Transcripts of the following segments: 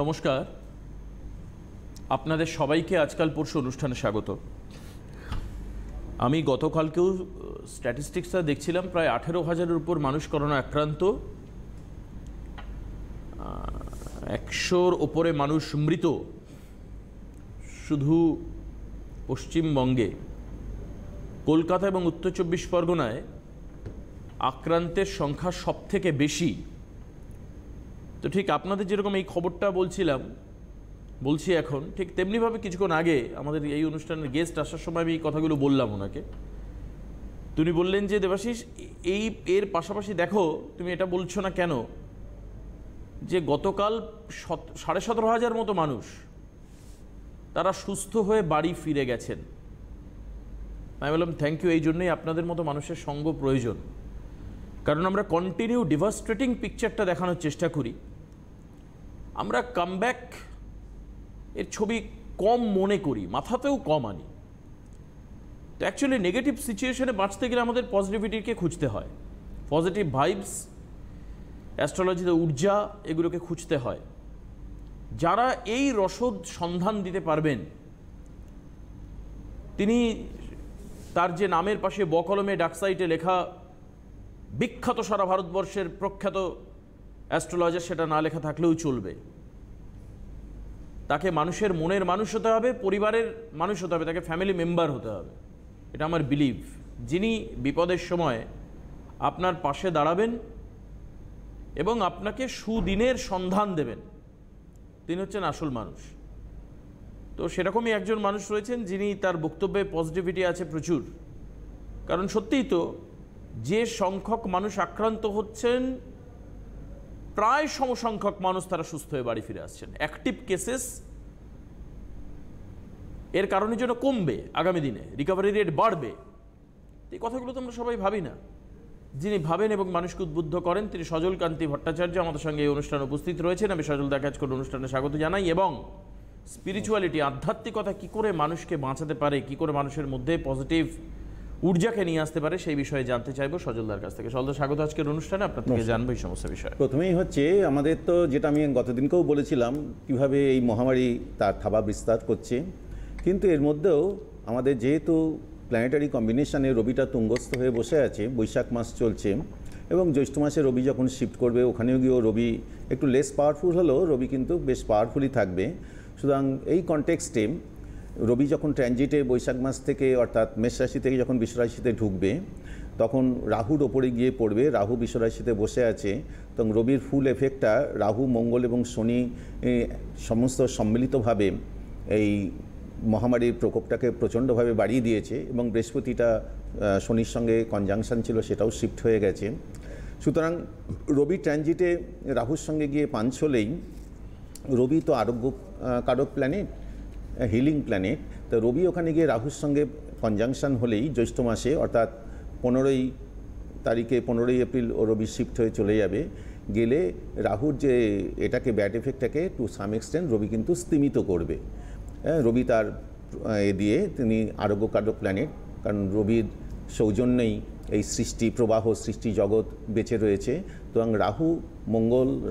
নমস্কার, আপনাদের সবাইকে আজকাল পরশু অনুষ্ঠানে স্বাগত। আমি গতকালকেও স্ট্যাটিস্টিক্সটা দেখছিলাম, প্রায় 18,000-এর উপর মানুষ করোনা আক্রান্ত, 100-র ওপরে মানুষ মৃত। শুধু পশ্চিমবঙ্গে কলকাতা এবং উত্তর 24 পরগনায় আক্রান্তের সংখ্যা সবথেকে বেশি। তো ঠিক আপনাদের যেরকম এই খবরটা বলছি এখন, ঠিক তেমনিভাবে কিছুক্ষণ আগে আমাদের এই অনুষ্ঠানের গেস্ট আসার সময় আমি এই কথাগুলো বললাম ওনাকে। তিনি বললেন যে দেবাশিস, এর পাশাপাশি দেখো, তুমি এটা বলছো না কেন যে গতকাল 17,500 মতো মানুষ তারা সুস্থ হয়ে বাড়ি ফিরে গেছেন। আমি বললাম থ্যাংক ইউ, এই জন্যই আপনাদের মতো মানুষের সঙ্গ প্রয়োজন, কারণ আমরা কন্টিনিউ ডিভাস্টেটিং পিকচারটা দেখানোর চেষ্টা করি। আমরা কামব্যাক এর ছবি কম মনে করি, মাথাতেও কম আনি। তো অ্যাকচুয়ালি নেগেটিভ সিচুয়েশনে বাঁচতে গেলে আমাদের পজিটিভিটিকে খুঁজতে হয়, পজিটিভ ভাইবস, অ্যাস্ট্রোলজিতে ঊর্জা, এগুলোকে খুঁজতে হয়। যারা এই রসদ সন্ধান দিতে পারবেন, তিনি তার যে নামের পাশে বকলমে ডাকসাইটে লেখা বিখ্যাত সারা ভারতবর্ষের প্রখ্যাত অ্যাস্ট্রোলজার, সেটা না লেখা থাকলেও চলবে। তাকে মানুষের মনের মানুষ হতে হবে, পরিবারের মানুষ হতে হবে, তাকে ফ্যামিলি মেম্বার হতে হবে। এটা আমার বিলিভ। যিনি বিপদের সময় আপনার পাশে দাঁড়াবেন এবং আপনাকে সুদিনের সন্ধান দেবেন, তিনি হচ্ছেন আসল মানুষ। তো সেরকমই একজন মানুষ রয়েছেন যিনি, তার বক্তব্যে পজিটিভিটি আছে প্রচুর। কারণ সত্যিই তো, যে সংখ্যক মানুষ আক্রান্ত হচ্ছেন, প্রায় সমসংখ্যক মানুষ তারা সুস্থ হয়ে বাড়ি ফিরে আসছেন। অ্যাক্টিভ কেসেস এর কারণে যেন কমবে, আগামী দিনে রিকভারি রেট বাড়বে, এই কথাগুলো তো আমরা সবাই ভাবি না। যিনি ভাবেন এবং মানুষকে উদ্বুদ্ধ করেন, তিনি সজল কান্তি ভট্টাচার্য আমাদের সঙ্গে এই অনুষ্ঠানে উপস্থিত রয়েছেন। আমি সজল দা আজকের অনুষ্ঠানে স্বাগত জানাই। এবং স্পিরিচুয়ালিটি, আধ্যাত্মিকতা কী করে মানুষকে বাঁচাতে পারে, কী করে মানুষের মধ্যে পজিটিভ ঊর্জাকে নিয়ে আসতে পারে, সেই বিষয়ে জানতে চাইবো সজলদার কাছ থেকে। সজলদা, স্বাগত আজকের অনুষ্ঠানে, আপনার থেকে জানবো এই সমস্ত বিষয়ে। প্রথমেই হচ্ছে আমাদের তো, যেটা আমি গতদিনকেও বলেছিলাম, কিভাবে এই মহামারী তার থাবা বিস্তার করছে। কিন্তু এর মধ্যেও আমাদের যেহেতু প্ল্যানেটারি কম্বিনেশনে রবিটা তুঙ্গস্থ হয়ে বসে আছে, বৈশাখ মাস চলছে এবং জ্যৈষ্ঠ মাসে রবি যখন শিফট করবে, ওখানেও গিয়েও রবি একটু লেস পাওয়ারফুল হলেও রবি কিন্তু বেশ পাওয়ারফুলই থাকবে। সুতরাং এই কনটেক্সটে রবি যখন ট্রানজিটে বৈশাখ মাস থেকে, অর্থাৎ মেষ রাশি থেকে যখন বৃষ রাশিতে ঢুকবে, তখন রাহুর ওপরে গিয়ে পড়বে। রাহু বৃষ রাশিতে বসে আছে, তখন রবির ফুল এফেক্টটা রাহু, মঙ্গল এবং শনি সমস্ত সম্মিলিতভাবে এই মহামারীর প্রকোপটাকে প্রচণ্ডভাবে বাড়িয়ে দিয়েছে। এবং বৃহস্পতিটা শনির সঙ্গে কনজাংশন ছিল, সেটাও শিফট হয়ে গেছে। সুতরাং রবি ট্রানজিটে রাহুর সঙ্গে গিয়ে পাঞ্চ হলেই, রবি তো আরোগ্য কারক প্ল্যানেট, হিলিং প্ল্যানেট, তো রবি ওখানে গিয়ে রাহুর সঙ্গে কনজাংশন হলেই জ্যৈষ্ঠ মাসে, অর্থাৎ 15 তারিখে 15 এপ্রিল ও রবি শিফট হয়ে চলে যাবে। গেলে রাহুর যে এটাকে ব্যাড এফেক্টটাকে টু সাম এক্সটেন্ট রবি কিন্তু স্তিমিত করবে। রবি তার দিয়ে তিনি আরোগ্যকারক প্ল্যানেট, কারণ রবির সৌজন্যেই এই সৃষ্টি প্রবাহ, সৃষ্টি জগৎ বেঁচে রয়েছে। সুতরাং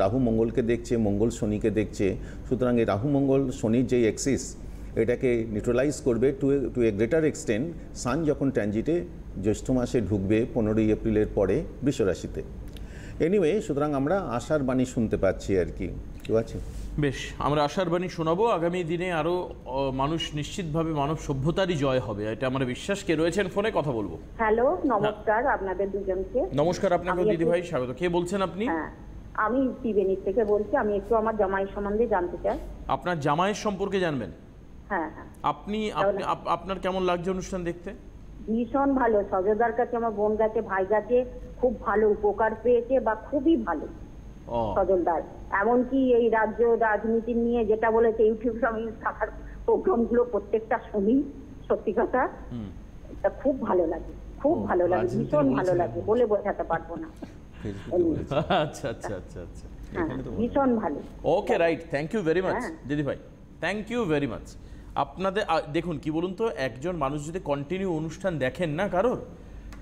রাহু মঙ্গলকে দেখছে, মঙ্গল শনিকে দেখছে। সুতরাং এই রাহু মঙ্গল শনির যেই এক্সিস, এটাকে নিউট্রালাইজ করবে টু এ গ্রেটার এক্সটেন্ট সান যখন ট্রানজিটে জ্যৈষ্ঠ মাসে ঢুকবে 15 এপ্রিলের পরে বৃষ রাশিতে। এনিওয়ে, সুতরাং আমরা আশার বাণী শুনতে পাচ্ছি আর কি। কেউ আছে? বেশ, আমরা আশার বাণী শোনাবো। আগামী দিনে আরও মানুষ নিশ্চিতভাবে মানব সভ্যতারই জয় হবে, এটা আমার বিশ্বাস। কে রয়েছেন ফোনে, কথা বলবো। হ্যালো, নমস্কার আপনাদের দুজনকে। নমস্কার আপনাকে দিদি ভাই, স্বাগত। কে বলছেন আপনি? হ্যাঁ, আমি ত্রিবেণী থেকে বলছি। আমি একটু আমার জামাই সম্বন্ধে জানতে চাই। আপনার জামাইয়ের সম্পর্কে জানবেন? হ্যাঁ হ্যাঁ। আপনার কেমন লাগছে অনুষ্ঠান দেখতে? ভীষণ ভালো। সজদার কাছে আমার বোন গেছে, ভাই গেছে, খুব ভালো উপকার পেয়েছে, বা খুবই ভালো সজলদার। এমনকি এই রাজ্য রাজনীতি নিয়ে যেটা বলেছে, ইউটিউব আমি থাকার প্রোগ্রামগুলো প্রত্যেকটা শুনি, সত্যি কথা খুব ভালো লাগে, খুব ভালো লাগে, ভীষণ ভালো লাগে, বলে বোঝাতে পারবো না। আচ্ছা আচ্ছা আচ্ছা আচ্ছা, ভীষণ ভালো। Okay, right, thank you very much দিদি ভাই, থ্যাংক ইউ ভেরি মাচ। আপনাদের দেখুন কি বলুন তো, একজন মানুষ যদি কন্টিনিউ অনুষ্ঠান দেখেন না কারোর,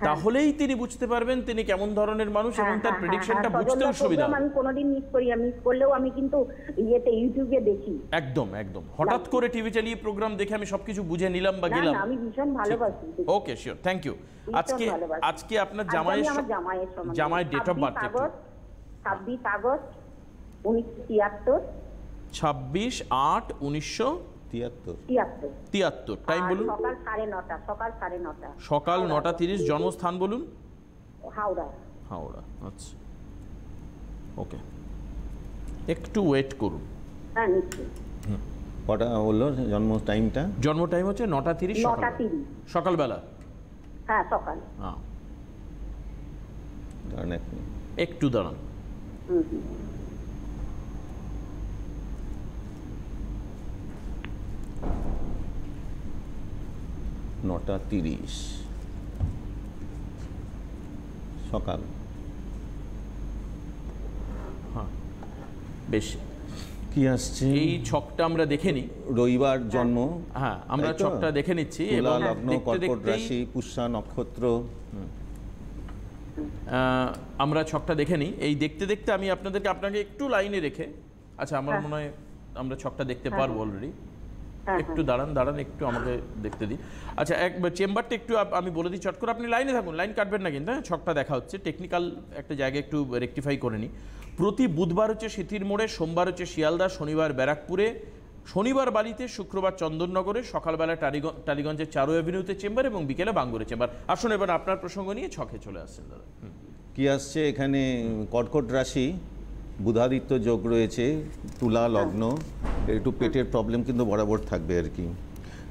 তাহলেই তিনি বুঝতে পারবেন তিনি কেমন ধরনের মানুষ এবং তার প্রেডিকশনটা বুঝতেও সুবিধা হবে। আমি কোনোদিন মিস করলেও আমি কিন্তু ইউটিউবে দেখি। একদম একদম, হঠাৎ করে টিভি চালিয়ে প্রোগ্রাম দেখে আমি সবকিছু বুঝে নিলাম বা গেলাম। আমি ভীষণ ভালোবাসি। Okay, sure, thank you. আজকে আপনার জামাইয়ের date of birth 26 August 1973। 26/8/1973। Time বলুন। সকাল 9:30। সকাল 9:30। জন্মস্থান বলুন। হাওড়া। আচ্ছা, ওকে, একটু ওয়েট করুন। হ্যাঁ, নিশ্চয়ই। কটা বললো জন্ম টাইমটা? জন্ম টাইম হচ্ছে 9:30 সকালবেলা। হ্যাঁ, সকাল। একটু দাঁড়ান। নটা 30 সকাল। হ্যাঁ, বেশ। কি আসছে? এই ছকটা আমরা দেখে নিই। রবিবার জন্ম। হ্যাঁ, আমরা ছকটা দেখে নিচ্ছি। তুলা লগ্ন, কর্কট রাশি, পুষ্যা নক্ষত্র। আমরা ছকটা দেখে নিই। এই দেখতে দেখতে আমি আপনাকে একটু লাইনে রেখে, আচ্ছা, আমার মনে হয় আমরা ছকটা দেখতে পারবো অলরেডি। একটু দাঁড়ান, একটু আমাকে দেখতে দিই। আচ্ছা, চেম্বারটা একটু আমি বলে দিই চট করে, আপনি লাইনে থাকুন, লাইন কাটবেন না কিন্তু। হ্যাঁ, ছকটা দেখা হচ্ছে, টেকনিক্যাল একটা জায়গায় একটু রেকটিফাই করে নিই। প্রতি বুধবার হচ্ছে সিথির মোড়ে, সোমবার হচ্ছে শিয়ালদা, শনিবার ব্যারাকপুরে, শনিবার বালিতে, শুক্রবার চন্দননগরে, সকালবেলা টালিগঞ্জের চারু অ্যাভিনিউতে চেম্বার এবং বিকেলে বাঙ্গুরে চেম্বার। আসুন এবার আপনার প্রসঙ্গ নিয়ে ছকে চলে আসছেন দাদা। কি আসছে এখানে? কর্কট রাশি, বুধাদিত্য যোগ রয়েছে, তুলা লগ্ন। একটু পেটের প্রবলেম কিন্তু বরাবর থাকবে আর কি।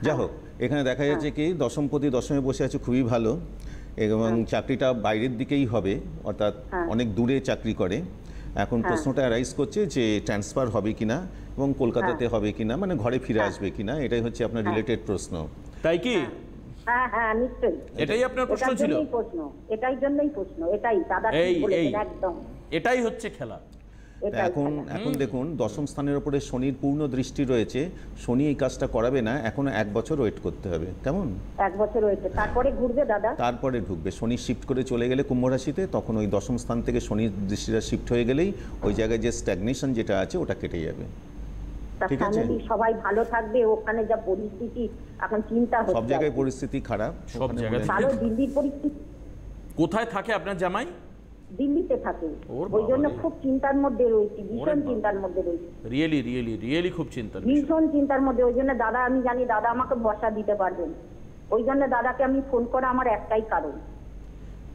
যাই হোক, এখানে দেখা যাচ্ছে কি দশমপতি দশমে বসে আছে, খুবই ভালো। এবং চাকরিটা বাইরের দিকেই হবে, অর্থাৎ অনেক দূরে চাকরি করে। এখন প্রশ্নটা অ্যারাইজ করছে যে ট্রান্সফার হবে কিনা এবং কলকাতাতে হবে কিনা, মানে ঘরে ফিরে আসবে কিনা, এটাই হচ্ছে আপনার রিলেটেড প্রশ্ন। তাই কি? হ্যাঁ, নিশ্চয়ই। এটাই আপনার প্রশ্ন ছিল? এটাই জন্যই প্রশ্ন। এটাই দাদা বলেছেন, একদম এটাই হচ্ছে খেলা। এখন দেখুন, দশম স্থানের উপরে শনির পূর্ণ দৃষ্টি রয়েছে। শনি এই কাজটা করাবে না, এখনো 1 বছর ওয়েট করতে হবে। কেমন? 1 বছর ওয়েট, তারপরে ঘুরবে দাদা। তারপরে ঢুকবে। শনি শিফট করে চলে গেলে কুম্ভ রাশিতে, তখন ওই দশম স্থান থেকে শনির দৃষ্টিটা শিফট হয়ে গেলেই ওই জায়গায় যে স্ট্যাগনেশন যেটা আছে ওটা কেটে যাবে। ঠিক আছে, সবাই ভালো থাকবে। ওখানে যা পরিস্থিতি এখন চিন্তা হচ্ছে, সব জায়গায় পরিস্থিতি খারাপ। সব জায়গায় ভালো। দিল্লির পরিস্থিতি। কোথায় থাকে আপনার জামাই? দিল্লিতে থাকে। ওই জন্য খুব চিন্তার মধ্যে রয়েছি, ভীষণ চিন্তার মধ্যে রয়েছি। রিয়েলি খুব ভীষণ চিন্তার মধ্যে। ওই জন্য দাদা, আমি জানি দাদা আমাকে ভরসা দিতে পারবেন। ওই জন্য দাদাকে আমি ফোন করা আমার একটাই কারণ।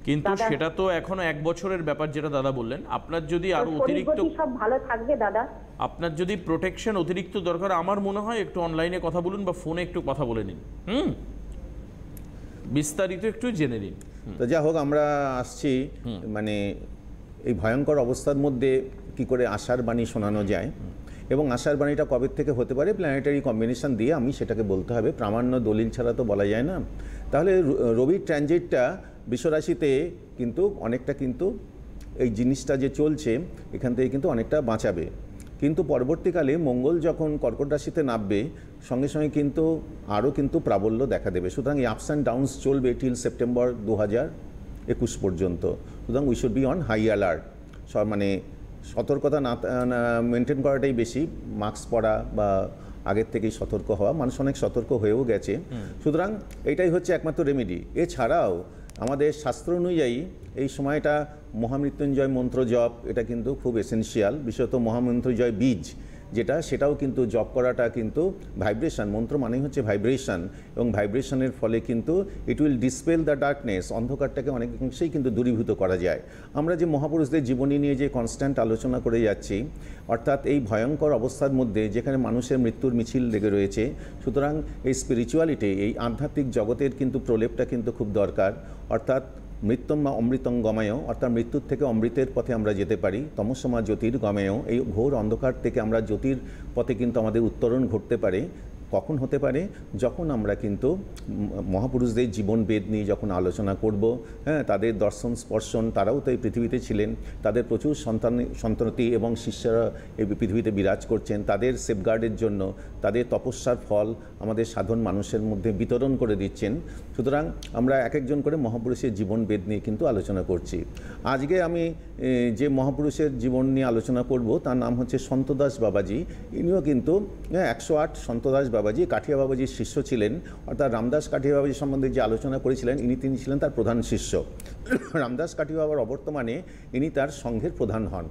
কিন্তু সেটা তো এখনো 1 বছরের ব্যাপার, যেটা দাদা বললেন। আপনার যদি আরো অতিরিক্ত সব ভালো থাকবে দাদা, আপনার যদি প্রোটেকশন অতিরিক্ত দরকার, আমার মনে হয় একটু অনলাইনে কথা বলুন বা ফোনে একটু কথা বলে নিন। বিস্তারিত একটু জেনে নিন। তো যা হোক, আমরা আসছি মানে এই ভয়ঙ্কর অবস্থার মধ্যে কি করে আশার বাণী শোনানো যায় এবং আশার বাণীটা কবে থেকে হতে পারে প্ল্যানেটারি কম্বিনেশন দিয়ে আমি সেটাকে বলতে হবে, প্রামাণ্য দলিল ছাড়া তো বলা যায় না। তাহলে রবির ট্রানজিটটা বিশ্বরাশিতে কিন্তু অনেকটা কিন্তু এই জিনিসটা যে চলছে এখান থেকে কিন্তু অনেকটা বাঁচাবে। কিন্তু পরবর্তীকালে মঙ্গল যখন কর্কট রাশিতে নামবে, সঙ্গে সঙ্গে কিন্তু আরও কিন্তু প্রাবল্য দেখা দেবে। সুতরাং এই আপস অ্যান্ড ডাউনস চলবে টিল সেপ্টেম্বর 2021 পর্যন্ত। সুতরাং we should be on high alert. মানে সতর্কতা না মেনটেন করাটাই বেশি, মাস্ক পরা বা আগের থেকেই সতর্ক হওয়া। মানুষ অনেক সতর্ক হয়েও গেছে। সুতরাং এটাই হচ্ছে একমাত্র রেমেডি। এছাড়াও আমাদের শাস্ত্র অনুযায়ী এই সময়টা মহামৃত্যুঞ্জয় মন্ত্র জপ, এটা কিন্তু খুব এসেনশিয়াল। বিশেষত মহামৃত্যুঞ্জয় বীজ যেটা, সেটাও কিন্তু জপ করাটা কিন্তু ভাইব্রেশন, মন্ত্র মানেই হচ্ছে ভাইব্রেশন, এবং ভাইব্রেশনের ফলে কিন্তু ইট উইল ডিসপেল দ্য ডার্কনেস, অন্ধকারটাকে অনেক অংশেই কিন্তু দূরীভূত করা যায়। আমরা যে মহাপুরুষদের জীবনী নিয়ে যে কনস্ট্যান্ট আলোচনা করে যাচ্ছি, অর্থাৎ এই ভয়ঙ্কর অবস্থার মধ্যে যেখানে মানুষের মৃত্যুর মিছিল লেগে রয়েছে, সুতরাং এই স্পিরিচুয়ালিটি, এই আধ্যাত্মিক জগতের কিন্তু প্রলেপটা কিন্তু খুব দরকার। অর্থাৎ মৃত্যুম বা অমৃতং গমায়, অর্থাৎ মৃত্যুর থেকে অমৃতের পথে আমরা যেতে পারি। তমসমা জ্যোতির গমেয়, এই ঘোর অন্ধকার থেকে আমরা জ্যোতির পথে কিন্তু আমাদের উত্তরণ ঘটতে পারে। কখন হতে পারে? যখন আমরা কিন্তু মহাপুরুষদের জীবনবেদ নিয়ে যখন আলোচনা করব, হ্যাঁ, তাদের দর্শন স্পর্শন, তারাও তো এই পৃথিবীতে ছিলেন, তাদের প্রচুর সন্তানতি এবং শিষ্যরা এই পৃথিবীতে বিরাজ করছেন, তাদের সেফগার্ডের জন্য তাদের তপস্যার ফল আমাদের সাধারণ মানুষের মধ্যে বিতরণ করে দিচ্ছেন। সুতরাং আমরা এক একজন করে মহাপুরুষের জীবনবেদ নিয়ে কিন্তু আলোচনা করছি। আজকে আমি যে মহাপুরুষের জীবন নিয়ে আলোচনা করব তার নাম হচ্ছে সন্তদাস বাবাজি। ইনিও কিন্তু 108 সন্তদাস বাবাজি কাঠিয়া বাবাজির শিষ্য ছিলেন, অর্থাৎ রামদাস কাঠিয়া বাবাজি সম্বন্ধে যে আলোচনা করেছিলেন তিনি ছিলেন তার প্রধান শিষ্য। রামদাস কাঠিয়া বাবার অবর্তমানে ইনি তার সংঘের প্রধান হন।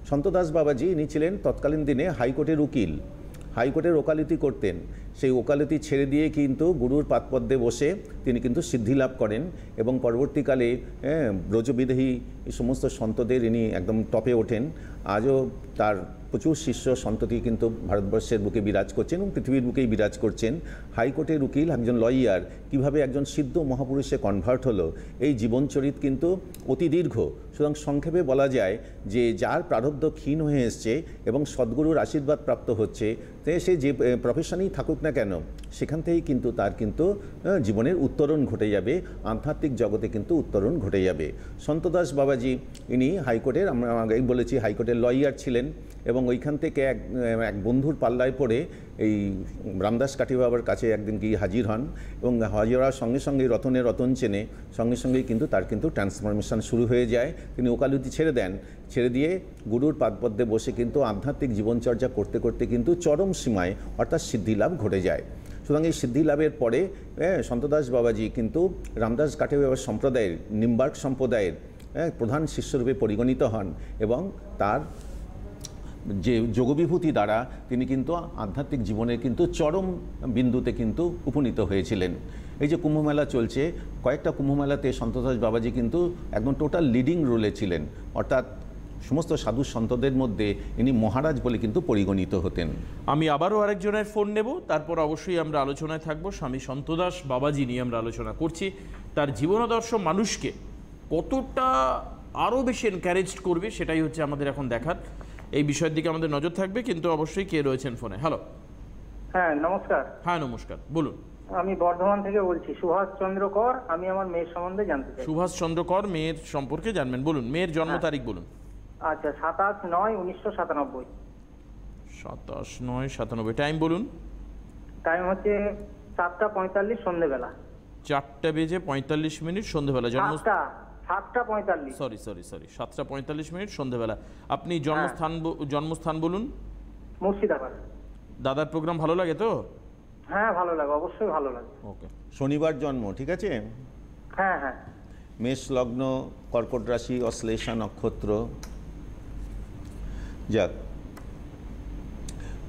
সন্তদাস বাবাজি ইনি ছিলেন তৎকালীন দিনে হাইকোর্টের উকিল, হাইকোর্টের ওকালতি করতেন। সেই ওকালতি ছেড়ে দিয়ে কিন্তু গুরুর পাদপদ্মে বসে তিনি কিন্তু সিদ্ধি লাভ করেন এবং পরবর্তীকালে ব্রজবিদেহী এই সমস্ত সন্তদের ইনি একদম টপে ওঠেন। আজও তার প্রচুর শিষ্য সন্ততি কিন্তু ভারতবর্ষের বুকে বিরাজ করছেন এবং পৃথিবীর বুকেই বিরাজ করছেন। হাইকোর্টের উকিল, একজন লয়ার, কিভাবে একজন সিদ্ধ মহাপুরুষে কনভার্ট হলো, এই জীবনচরিত কিন্তু অতি দীর্ঘ। সুতরাং সংক্ষেপে বলা যায় যে যার প্রারব্ধ ক্ষীণ হয়ে এসছে এবং সদ্গুরুর আশীর্বাদ প্রাপ্ত হচ্ছে, সে যে প্রফেশনেই থাকুক না কেন সেখান থেকেই কিন্তু তার কিন্তু জীবনের উত্তরণ ঘটে যাবে, আধ্যাত্মিক জগতে কিন্তু উত্তরণ ঘটে যাবে। সন্তদাস বাবাজি ইনি হাইকোর্টের, আমরা আগেই বলেছি, হাইকোর্টের লয়ার ছিলেন এবং ওইখান থেকে এক বন্ধুর পাল্লায় পড়ে এই রামদাস কাঠি বাবার কাছে একদিন গিয়ে হাজির হন এবং হাজির হওয়ার সঙ্গে সঙ্গেই রতনে রতন চেনে, সঙ্গে সঙ্গেই কিন্তু তার কিন্তু ট্রান্সফরমেশন শুরু হয়ে যায়। তিনি ওকালতি ছেড়ে দেন, ছেড়ে দিয়ে গুরুর পাদপদ্মে বসে কিন্তু আধ্যাত্মিক জীবনচর্যা করতে করতে কিন্তু চরম সীমায় অর্থাৎ সিদ্ধিলাভ ঘটে যায়। সুতরাং এই সিদ্ধি লাভের পরে সন্তদাস বাবাজি কিন্তু রামদাস কাঠি বাবার সম্প্রদায়ের, নিম্বার্ক সম্প্রদায়ের প্রধান শিষ্যরূপে পরিগণিত হন এবং তার যে যোগবিভূতি দ্বারা তিনি কিন্তু আধ্যাত্মিক জীবনের কিন্তু চরম বিন্দুতে কিন্তু উপনীত হয়েছিলেন। এই যে কুম্ভমেলা চলছে, কয়েকটা কুম্ভমেলাতে সন্তদাস বাবাজি কিন্তু একদম টোটাল লিডিং রোলে ছিলেন, অর্থাৎ সমস্ত সাধু সন্তদের মধ্যে ইনি মহারাজ বলে কিন্তু পরিগণিত হতেন। আমি আবারও আরেকজনের ফোন নেব, তারপর অবশ্যই আমরা আলোচনায় থাকবো। স্বামী সন্তদাস বাবাজি নিয়ে আমরা আলোচনা করছি, তার জীবনাদর্শ মানুষকে কতটা আরও বেশি এনকারেজ করবে সেটাই হচ্ছে আমাদের এখন দেখার। এই বিষয়ের দিকে আমাদের নজর থাকবে, কিন্তু অবশ্যই কে রয়েছেন ফোনে। হ্যালো। হ্যাঁ নমস্কার। হ্যাঁ নমস্কার, বলুন। আমি বর্ধমান থেকে বলছি, সুভাষ চন্দ্র কর। আমি আমার মেয়ের সম্বন্ধে জানতে চাই। সুভাষ চন্দ্র কর, মেয়ের সম্পর্কে জানবেন, বলুন। মেয়ের জন্ম তারিখ বলুন। আচ্ছা, 27/9/1997। 27/9/97। টাইম বলুন। টাইম হচ্ছে 7:45 সন্ধ্যেবেলা। 4:45 সন্ধ্যেবেলা। 7:45। সরি 7:45 সন্ধ্যেবেলা। আপনি জন্মস্থান বলুন। মুর্শিদাবাদ। দাদার প্রোগ্রাম ভালো লাগে তো? হ্যাঁ ভালো লাগে, অবশ্যই ভালো লাগে। ওকে। শনিবার জন্ম, ঠিক আছে? হ্যাঁ হ্যাঁ। মেষ লগ্ন, কর্কট রাশি, অশ্লেষা নক্ষত্র। যাক,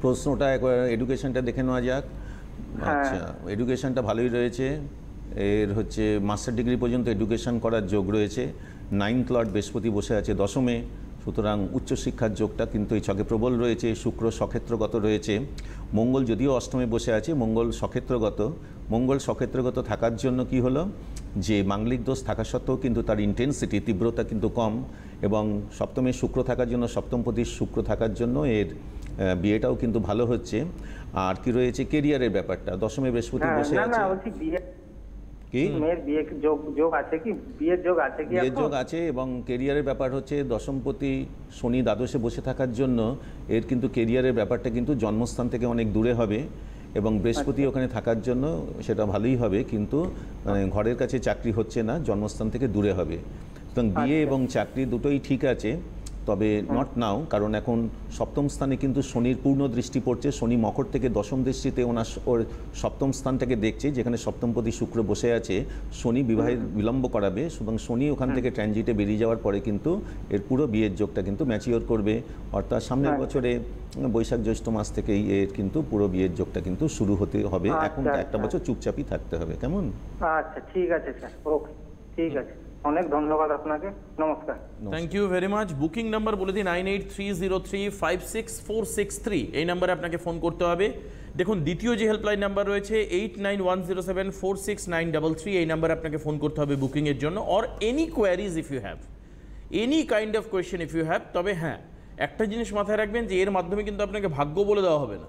প্রশ্নটা একবার এডুকেশনটা দেখে নেওয়া যাক। আচ্ছা, এডুকেশনটা ভালোই রয়েছে। এর হচ্ছে মাস্টার ডিগ্রি পর্যন্ত এডুকেশন করার যোগ রয়েছে। 9th লর্ড বৃহস্পতি বসে আছে দশমে, সুতরাং উচ্চশিক্ষার যোগটা কিন্তু এই ছকে প্রবল রয়েছে। শুক্র সক্ষেত্রগত রয়েছে। মঙ্গল যদিও অষ্টমে বসে আছে, মঙ্গল সক্ষেত্রগত। মঙ্গল সক্ষেত্রগত থাকার জন্য কি হলো, যে মাঙ্গলিক দোষ থাকা সত্ত্বেও কিন্তু তার ইন্টেন্সিটি, তীব্রতা কিন্তু কম, এবং সপ্তমে শুক্র থাকার জন্য, সপ্তমপতি শুক্র থাকার জন্য এর বিয়েটাও কিন্তু ভালো হচ্ছে। আর কি রয়েছে, কেরিয়ারের ব্যাপারটা, দশমে বৃহস্পতি বসে আছে। কি বিয়ের যোগ আছে, এবং কেরিয়ারের ব্যাপার হচ্ছে দশমপতি শনি দ্বাদশে বসে থাকার জন্য এর কিন্তু কেরিয়ারের ব্যাপারটা কিন্তু জন্মস্থান থেকে অনেক দূরে হবে, এবং বৃহস্পতি ওখানে থাকার জন্য সেটা ভালোই হবে, কিন্তু ঘরের কাছে চাকরি হচ্ছে না, জন্মস্থান থেকে দূরে হবে। সুতরাং বিয়ে এবং চাকরি দুটোই ঠিক আছে, তবে নট নাও, কারণ এখন সপ্তম স্থানে কিন্তু শনির পূর্ণ দৃষ্টি পড়ছে। শনি মকর থেকে দশম দৃষ্টিতে ওর সপ্তম স্থানটাকে দেখছে, যেখানে সপ্তমপতি শুক্র বসে আছে। শনি বিবাহের বিলম্ব করাবে, সুতরাং শনি ওখান থেকে ট্রানজিটে বেরিয়ে যাওয়ার পরে কিন্তু এর পুরো বিয়ের যোগটা কিন্তু ম্যাচিওর করবে, অর্থাৎ সামনের বছরে বৈশাখ জ্যৈষ্ঠ মাস থেকেই এর কিন্তু পুরো বিয়ের যোগটা কিন্তু শুরু হতে হবে। এখন একটা বছর চুপচাপই থাকতে হবে, কেমন? আচ্ছা ঠিক আছে স্যার, ওকে, ঠিক আছে, অনেক ধন্যবাদ আপনাকে, নমস্কার। Thank you very much. Booking number বলে দিন 9830356463। এই নাম্বারে আপনাকে ফোন করতে হবে। দেখুন, দ্বিতীয় যে হেল্পলাইন নাম্বার রয়েছে 8910746933, এই নাম্বারে আপনাকে ফোন করতে হবে বুকিংয়ের জন্য, or any queries if you have, any kind of question if you have. তবে হ্যাঁ, একটা জিনিস মাথায় রাখবেন যে এর মাধ্যমে কিন্তু আপনাকে ভাগ্য বলে দেওয়া হবে না।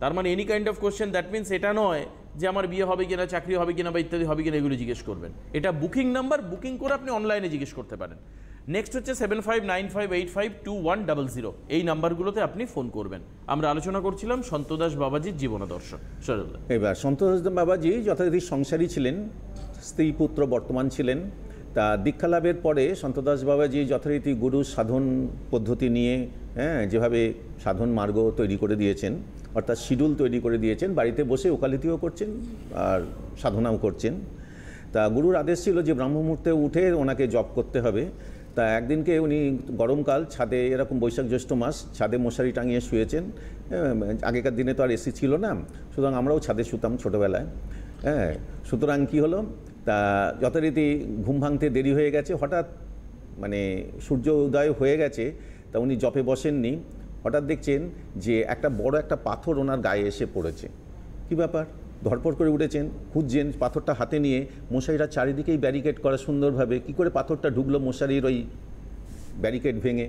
তার মানে any kind of question, that means এটা নয় যে আমার বিয়ে হবে কিনা, চাকরি হবে কিনা বা ইত্যাদি হবে কিনা এগুলো জিজ্ঞেস করবেন। এটা বুকিং নাম্বার, বুকিং করে আপনি অনলাইনে জিজ্ঞেস করতে পারেন। নেক্সট হচ্ছে 7595852100, এই নাম্বারগুলোতে আপনি ফোন করবেন। আমরা আলোচনা করছিলাম সন্তদাস বাবাজির জীবনাদর্শ। সজল দা, এবার সন্তোষ বাবাজি যথারীতি সংসারী ছিলেন, স্ত্রী পুত্র বর্তমান ছিলেন। তা দীক্ষা লাভের পরে সন্তদাস বাবাজি যথারীতি গুরু সাধন পদ্ধতি নিয়ে যেভাবে সাধন মার্গ তৈরি করে দিয়েছেন, অর্থাৎ শিডিউল তৈরি করে দিয়েছেন, বাড়িতে বসে ওকালতিও করছেন আর সাধনাও করছেন। তা গুরুর আদেশ ছিল যে ব্রাহ্ম মুহূর্তে উঠে ওনাকে জপ করতে হবে। তা একদিনকে উনি গরমকাল, ছাদে এরকম বৈশাখ জ্যৈষ্ঠ মাস, ছাদে মশারি টাঙিয়ে শুয়েছেন। আগেকার দিনে তো আর এসি ছিল না, সুতরাং আমরাও ছাদে শুতাম ছোটোবেলায়। সুতরাং কী হলো, তা যথারীতি ঘুম ভাঙতে দেরি হয়ে গেছে, হঠাৎ মানে সূর্য উদয় হয়ে গেছে, তা উনি জপে বসেননি। হঠাৎ দেখছেন যে একটা বড় একটা পাথর ওনার গায়ে এসে পড়েছে। কী ব্যাপার, ধরপড় করে উঠেছেন, খুঁজছেন, পাথরটা হাতে নিয়ে, মশারিটা চারিদিকেই ব্যারিকেড করা সুন্দরভাবে, কী করে পাথরটা ঢুকলো মশারির ওই ব্যারিকেড ভেঙে।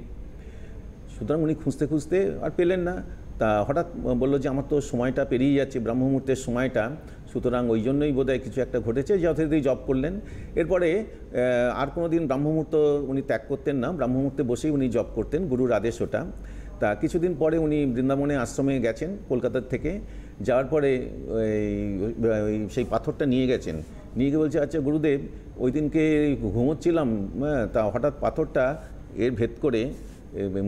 সুতরাং উনি খুঁজতে খুঁজতে আর পেলেন না। তা হঠাৎ বললো যে আমার তো সময়টা পেরিয়ে যাচ্ছে, ব্রাহ্ম মুহূর্তের সময়টা, সুতরাং ওই জন্যই বোধহয় কিছু একটা ঘটেছে। যথারীতি জব করলেন। এরপরে আর কোনো দিন ব্রাহ্ম মুহূর্ত উনি ত্যাগ করতেন না, ব্রাহ্ম মুহূর্তে বসেই উনি জব করতেন, গুরুর আদেশ ওটা। তা কিছুদিন পরে উনি বৃন্দাবনে আশ্রমে গেছেন কলকাতার থেকে। যাওয়ার পরে সেই পাথরটা নিয়ে গেছেন, নিয়ে গিয়ে বলছে, আচ্ছা গুরুদেব, ওই দিনকে ঘুমোচ্ছিলাম, তা হঠাৎ পাথরটা এর ভেদ করে,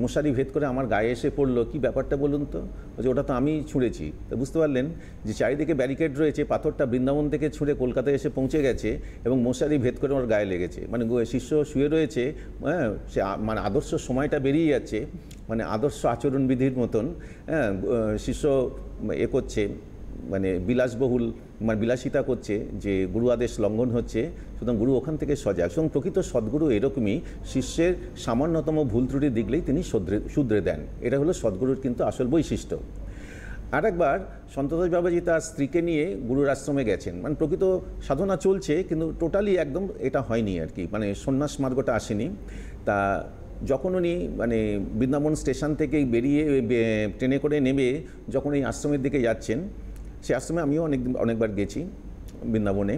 মশারি ভেদ করে আমার গায়ে এসে পড়লো, কি ব্যাপারটা বলুন তো? বলছে ওটা তো আমি ছুঁড়েছি। তা বুঝতে পারলেন যে চারিদিকে ব্যারিকেড রয়েছে, পাথরটা বৃন্দাবন থেকে ছুঁড়ে কলকাতায় এসে পৌঁছে গেছে এবং মশারি ভেদ করে আমার গায়ে লেগেছে। মানে শিষ্য শুয়ে রয়েছে, সে মানে আদর্শ সময়টা বেরিয়ে যাচ্ছে, মানে আদর্শ আচরণবিধির মতন শিষ্য করছে, মানে বিলাসবহুল, মানে বিলাসিতা করছে, যে গুরু আদেশ লঙ্ঘন হচ্ছে। সুতরাং গুরু ওখান থেকে সজাগ। এবং প্রকৃত সদ্গুরু এরকমই, শিষ্যের সামান্যতম ভুল ত্রুটি দেখলেই তিনি শুধরে দেন। এটা হলো সদ্গুরুর কিন্তু আসল বৈশিষ্ট্য। আর একবার সন্তোষ বাবাজি তার স্ত্রীকে নিয়ে গুরুর আশ্রমে গেছেন, মানে প্রকৃত সাধনা চলছে কিন্তু টোটালি একদম এটা হয়নি আর কি, মানে সন্ন্যাস মার্গটা আসেনি। তা যখন উনি মানে বৃন্দাবন স্টেশন থেকে বেরিয়ে ট্রেনে করে নেমে যখন এই আশ্রমের দিকে যাচ্ছেন, সে আশ্রমে আমিও অনেকবার গেছি বৃন্দাবনে।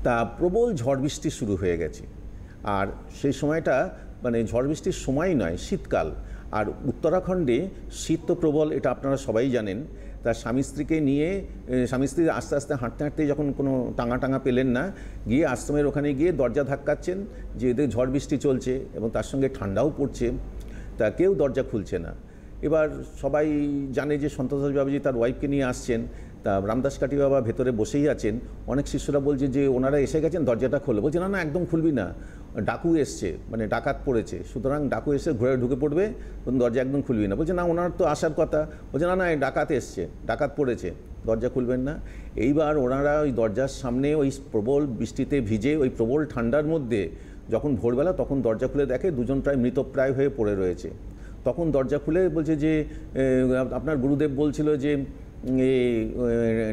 তা প্রবল ঝড় বৃষ্টি শুরু হয়ে গেছে। আর সেই সময়টা মানে ঝড় বৃষ্টির সময় নয়, শীতকাল। আর উত্তরাখণ্ডে শীত তো প্রবল, এটা আপনারা সবাই জানেন। তার স্বামী স্ত্রীকে নিয়ে, স্বামী স্ত্রী আস্তে আস্তে হাঁটতে হাঁটতে যখন কোনো টাঙা পেলেন না, গিয়ে আশ্রমের ওখানে গিয়ে দরজা ধাক্কাচ্ছেন, যে এদের ঝড় বৃষ্টি চলছে এবং তার সঙ্গে ঠান্ডাও পড়ছে। তা কেউ দরজা খুলছে না। এবার সবাই জানে যে সন্তোষ বাবাজি তার ওয়াইফকে নিয়ে আসছেন। তা রামদাস কাটি বাবা ভেতরে বসেই আছেন। অনেক শিষ্যরা বলছে যে ওনারা এসে গেছেন, দরজাটা খোলো। বলছে না না, একদম খুলবি না, ডাকু এসছে, মানে ডাকাত পড়েছে, সুতরাং ডাকু এসে ঘুরে ঢুকে পড়বে, দরজা একদম খুলবি না। বলছে না, ওনার তো আসার কথা। বলছে না না, ডাকাত এসছে, ডাকাত পড়েছে, দরজা খুলবেন না। এইবার ওনারা ওই দরজার সামনে ওই প্রবল বৃষ্টিতে ভিজে, ওই প্রবল ঠান্ডার মধ্যে যখন ভোরবেলা, তখন দরজা খুলে দেখে দুজন প্রায় মৃতপ্রায় হয়ে পড়ে রয়েছে। তখন দরজা খুলে বলছে যে আপনার গুরুদেব বলছিল যে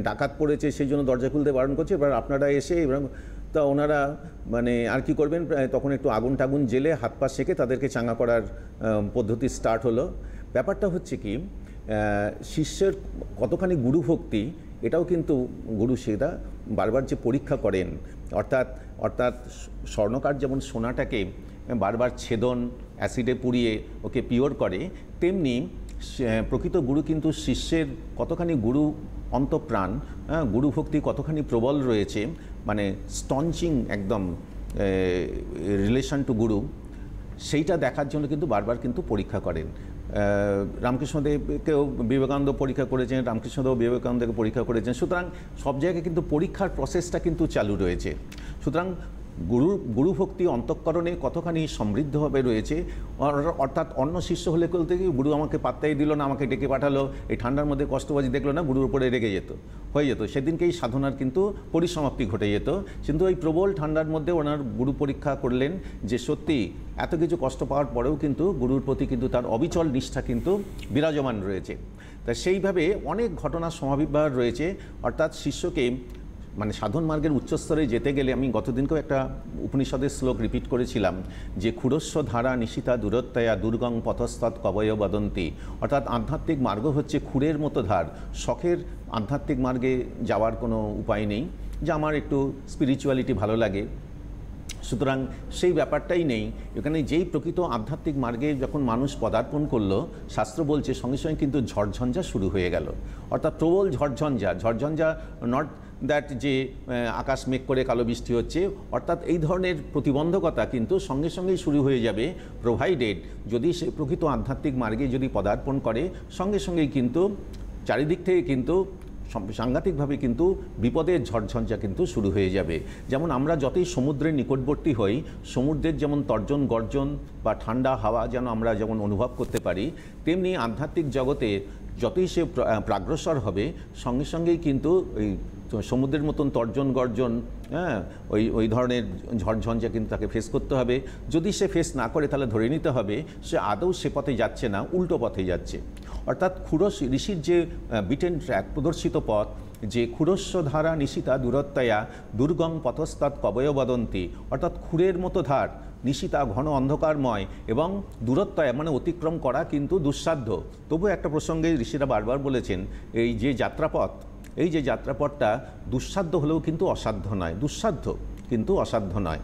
ডাকাত পড়েছে, সেই জন্য দরজা খুলতে বারণ করছে, এবার আপনারা এসে এবার। তা ওনারা মানে আর কি করবেন, তখন একটু আগুন টাগুন জেলে হাত পা সেঁকে তাদেরকে চাঙ্গা করার পদ্ধতি স্টার্ট হলো। ব্যাপারটা হচ্ছে কি, শিষ্যের কতখানি গুরুভক্তি, এটাও কিন্তু গুরু সেটা বারবার যে পরীক্ষা করেন। অর্থাৎ স্বর্ণকার যেমন সোনাটাকে বারবার ছেদন অ্যাসিডে পুড়িয়ে ওকে পিওর করে, তেমনি প্রকৃত গুরু কিন্তু শিষ্যের কতখানি গুরু অন্তঃপ্রাণ, গুরুভক্তি কতখানি প্রবল রয়েছে, মানে স্টঞ্চিং একদম রিলেশন টু গুরু, সেইটা দেখার জন্য কিন্তু বারবার কিন্তু পরীক্ষা করেন। রামকৃষ্ণদেবকেও বিবেকানন্দ পরীক্ষা করেছেন, রামকৃষ্ণদেব বিবেকানন্দকে পরীক্ষা করেছেন। সুতরাং সব জায়গায় কিন্তু পরীক্ষার প্রসেসটা কিন্তু চালু রয়েছে। সুতরাং গুরুভক্তি অন্তঃকরণে কতখানি সমৃদ্ধভাবে রয়েছে। অর্থাৎ অন্য শিষ্য হলে বলতে কি, গুরু আমাকে পাত্তাই দিল না, আমাকে ডেকে পাঠালো, এই ঠান্ডার মধ্যে কষ্টবাজি দেখলো না, গুরুর উপরে রেগে হয়ে যেত, সেদিনকেই সাধনার কিন্তু পরিসমাপ্তি ঘটে যেত। কিন্তু এই প্রবল ঠান্ডার মধ্যে ওনার গুরু পরীক্ষা করলেন যে সত্যি এত কিছু কষ্ট পাওয়ার পরেও কিন্তু গুরুর প্রতি কিন্তু তার অবিচল নিষ্ঠা কিন্তু বিরাজমান রয়েছে। তা সেইভাবে অনেক ঘটনার সমাবির্ভাব রয়েছে। অর্থাৎ শিষ্যকে মানে সাধন মার্গের উচ্চস্তরে যেতে গেলে আমি গতদিনকেও একটা উপনিষদের শ্লোক রিপিট করেছিলাম যে ক্ষুরস্ব ধারা নিশিতা দূরত্বয়া দুর্গং পথস্তৎ কবয় বদন্তি, অর্থাৎ আধ্যাত্মিক মার্গ হচ্ছে ক্ষুরের মতো ধার। শখের আধ্যাত্মিক মার্গে যাওয়ার কোনো উপায় নেই, যে আমার একটু স্পিরিচুয়ালিটি ভালো লাগে, সুতরাং সেই ব্যাপারটাই নেই এখানে। যেই প্রকৃত আধ্যাত্মিক মার্গে যখন মানুষ পদার্পণ করলো, শাস্ত্র বলছে সঙ্গে সঙ্গে কিন্তু ঝড়ঝঞ্ঝা শুরু হয়ে গেল, অর্থাৎ প্রবল ঝড়ঝঞ্ঝা নট দ্যাট যে আকাশ মেঘ করে কালো বৃষ্টি হচ্ছে, অর্থাৎ এই ধরনের প্রতিবন্ধকতা কিন্তু সঙ্গে সঙ্গেই শুরু হয়ে যাবে, প্রোভাইডেড যদি সে প্রকৃত আধ্যাত্মিক মার্গে যদি পদার্পণ করে, সঙ্গে সঙ্গেই কিন্তু চারিদিক থেকে কিন্তু সাংঘাতিকভাবে কিন্তু বিপদের ঝড়ঝঞ্ঝা কিন্তু শুরু হয়ে যাবে। যেমন আমরা যতই সমুদ্রের নিকটবর্তী হই, সমুদ্রের যেমন তর্জন গর্জন বা ঠান্ডা হাওয়া যেন আমরা যেমন অনুভব করতে পারি, তেমনি আধ্যাত্মিক জগতে যতই সে প্রাগ্রসর হবে, সঙ্গে সঙ্গেই কিন্তু ওই সমুদ্রের মতন তর্জন গর্জন, হ্যাঁ, ওই ধরনের ঝড়ঝঞ্ঝা কিন্তু তাকে ফেস করতে হবে। যদি সে ফেস না করে তাহলে ধরে নিতে হবে সে আদৌ সে পথে যাচ্ছে না, উল্টো পথে যাচ্ছে। অর্থাৎ ক্ষুরস ঋষির যে বিটেন ট্র্যাক প্রদর্শিত পথ, যে ক্ষুরস্ব ধারা নিশিতা দূরত্বয়া দুর্গম পথস্তৎ কবয় বদন্তি, অর্থাৎ ক্ষুরের মতো ধার, নিশিতা ঘন অন্ধকারময় এবং দূরত্বয়া মানে অতিক্রম করা কিন্তু দুঃসাধ্য। তবু একটা প্রসঙ্গে ঋষিরা বারবার বলেছেন এই যে যাত্রাপথ, এই যে যাত্রাপথটা দুঃসাধ্য হলেও কিন্তু অসাধ্য নয়, দুঃসাধ্য কিন্তু অসাধ্য নয়।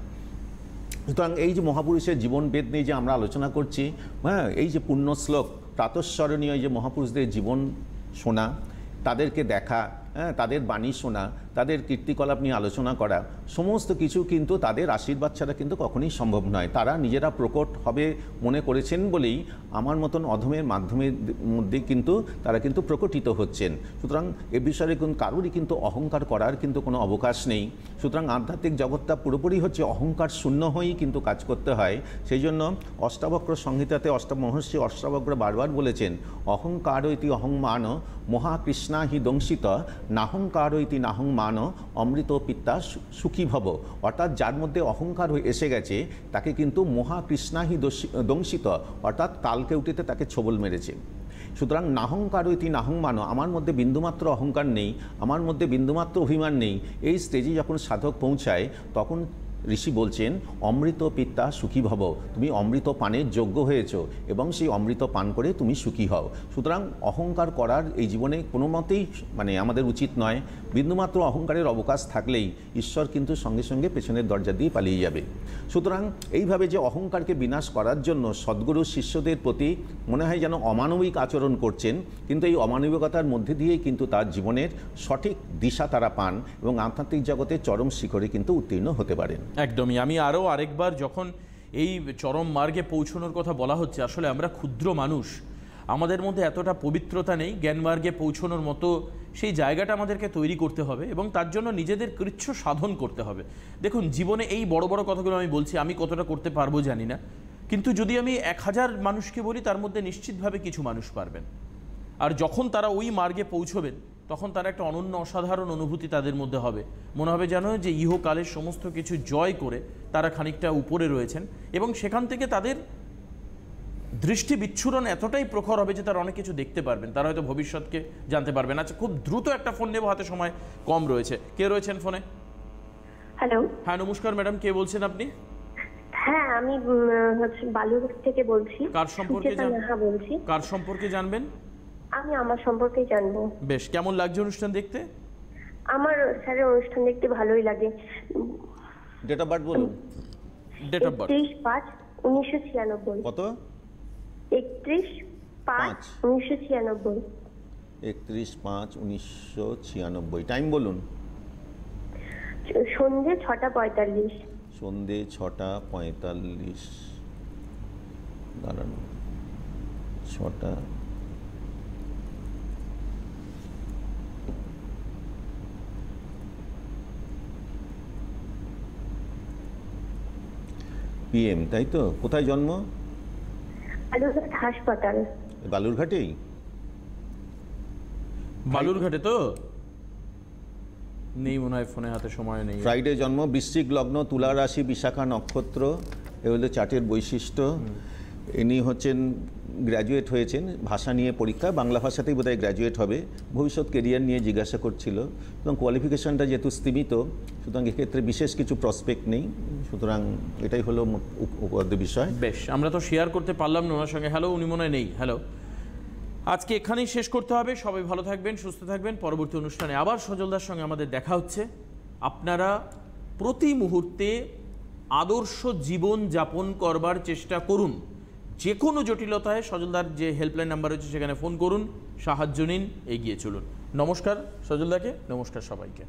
সুতরাং এই যে মহাপুরুষের জীবন বেদ নিয়ে যে আমরা আলোচনা করছি, হ্যাঁ, এই যে পুণ্য শ্লোক প্রাতঃস্মরণীয় যে মহাপুরুষদের জীবন শোনা, তাদেরকে দেখা, হ্যাঁ, তাদের বাণী শোনা, তাদের কীর্তিকলাপ নিয়ে আলোচনা করা, সমস্ত কিছু কিন্তু তাদের আশীর্বাদ ছাড়া কিন্তু কখনোই সম্ভব নয়। তারা নিজেরা প্রকট হবে মনে করেছেন বলেই আমার মতন অধমের মাধ্যমের মধ্যে কিন্তু তারা কিন্তু প্রকটিত হচ্ছেন। সুতরাং এ বিষয়ে কিন্তু কারোরই কিন্তু অহংকার করার কিন্তু কোনো অবকাশ নেই। সুতরাং আধ্যাত্মিক জগৎটা পুরোপুরি হচ্ছে অহংকার শূন্য হয়েই কিন্তু কাজ করতে হয়। সেই জন্য অষ্টাবক্র সংহিতাতে মহর্ষি অষ্টাবক্র বারবার বলেছেন, অহংকার ইতি অহংমান মহাকৃষ্ণা হি দংশিত নাহংকার ইতি নাহং মান অমৃত পিতা সুখী ভব, অর্থাৎ যার মধ্যে অহংকার হয়ে এসে গেছে তাকে কিন্তু মহাকৃষ্ণাহি দংশিত, অর্থাৎ কালকেউটিতে তাকে ছোবল মেরেছে। সুতরাং নাহংকার ইতি নাহং মান, আমার মধ্যে বিন্দুমাত্র অহংকার নেই, আমার মধ্যে বিন্দুমাত্র অভিমান নেই, এই স্টেজে যখন সাধক পৌঁছায় তখন ঋষি বলছেন অমৃত পিতা সুখী ভব, তুমি অমৃত পানের যোগ্য হয়েছ এবং সেই অমৃত পান করে তুমি সুখী হও। সুতরাং অহংকার করার এই জীবনে কোনো মতেই মানে আমাদের উচিত নয়। বিন্দুমাত্র অহংকারের অবকাশ থাকলেই ঈশ্বর কিন্তু সঙ্গে সঙ্গে পেছনের দরজা দিয়ে পালিয়ে যাবে। সুতরাং এইভাবে যে অহংকারকে বিনাশ করার জন্য সদ্গুরু শিষ্যদের প্রতি মনে হয় যেন অমানবিক আচরণ করছেন, কিন্তু এই অমানবিকতার মধ্যে দিয়েই কিন্তু তার জীবনের সঠিক দিশা তারা পান এবং আধ্যাত্মিক জগতের চরম শিখরে কিন্তু উত্তীর্ণ হতে পারেন। একদমই। আমি আরও আরেকবার যখন এই চরম মার্গে পৌঁছানোর কথা বলা হচ্ছে, আসলে আমরা ক্ষুদ্র মানুষ, আমাদের মধ্যে এতটা পবিত্রতা নেই, জ্ঞান মার্গে পৌঁছানোর মতো সেই জায়গাটা আমাদেরকে তৈরি করতে হবে এবং তার জন্য নিজেদের কৃচ্ছ সাধন করতে হবে। দেখুন, জীবনে এই বড় বড় কথাগুলো আমি বলছি, আমি কতটা করতে পারবো জানি না, কিন্তু যদি আমি 1000 মানুষকে বলি তার মধ্যে নিশ্চিতভাবে কিছু মানুষ পারবেন। আর যখন তারা ওই মার্গে পৌঁছবেন তখন তারা একটা অনন্য অসাধারণ অনুভূতি তাদের মধ্যে হবে, মনে হবে যেন যে ইহকালের সমস্ত কিছু জয় করে তারা খানিকটা উপরে রয়েছেন এবং সেখান থেকে তাদের দৃষ্টি বিচ্ছুরণ এতটাই প্রখর হবে যে তারা অনেক কিছু দেখতে পারবেন, তারা হয়তো ভবিষ্যৎকে জানতে পারবেন। আচ্ছা, খুব দ্রুত একটা ফোন নেব, হাতে সময় কম রয়েছে। কে রয়েছেন ফোনে? হ্যালো। হ্যাঁ, নমস্কার ম্যাডাম, কে বলছেন আপনি? হ্যাঁ, আমি বালুরঘাট থেকে বলছি। কার সম্পর্কে বলছি? কার সম্পর্কে জানবেন? আমি আমার সম্পর্কেই জানবো। বেশ, কেমন লাগছে অনুষ্ঠান দেখতে? আমার স্যারের অনুষ্ঠান দেখতে ভালোই লাগে। ডেট অফ বার্থ বলুন। Date of birth 31/5/1996। কত? 31/5/1996। 31/5/1996। টাইম বলুন। সন্ধ্যে 6:45। সন্ধ্যে 6:45। দাঁড়ান, 6টা PM, তাই তো? কোথায় জন্ম? বালুরঘাট হাসপাতাল। বালুরঘাটেই? বালুরঘাটে তো নেই মনে হয়, ফোনে হাতে সময় নেই। ফ্রাইডে জন্ম, বৃশ্চিক লগ্ন, তুলা রাশি, বিশাখা নক্ষত্র, এ হলো চার্টের বৈশিষ্ট্য। ইনি হচ্ছেন গ্র্যাজুয়েট হয়েছেন ভাষা নিয়ে পরীক্ষা, বাংলা ভাষাতেই বোধহয় গ্র্যাজুয়েট হবে। ভবিষ্যৎ কেরিয়ার নিয়ে জিজ্ঞাসা করছিল, এবং কোয়ালিফিকেশানটা যেহেতু স্তীমিত, সুতরাং এক্ষেত্রে বিশেষ কিছু প্রসপেক্ট নেই। সুতরাং এটাই হলো উপপাদ্য বিষয়। বেশ, আমরা তো শেয়ার করতে পারলাম না ওনার সঙ্গে। হ্যালো, উনি মনে হয় নেই। হ্যালো, আজকে এখানেই শেষ করতে হবে। সবাই ভালো থাকবেন, সুস্থ থাকবেন। পরবর্তী অনুষ্ঠানে আবার সজলদার সঙ্গে আমাদের দেখা হচ্ছে। আপনারা প্রতি মুহূর্তে আদর্শ জীবন যাপন করবার চেষ্টা করুন। যে কোনো জটিলতায় সজলদার যে হেল্পলাইন নাম্বার রয়েছে সেখানে ফোন করুন, সাহায্য নিন, এগিয়ে চলুন। নমস্কার সজলদাকে, নমস্কার সবাইকে।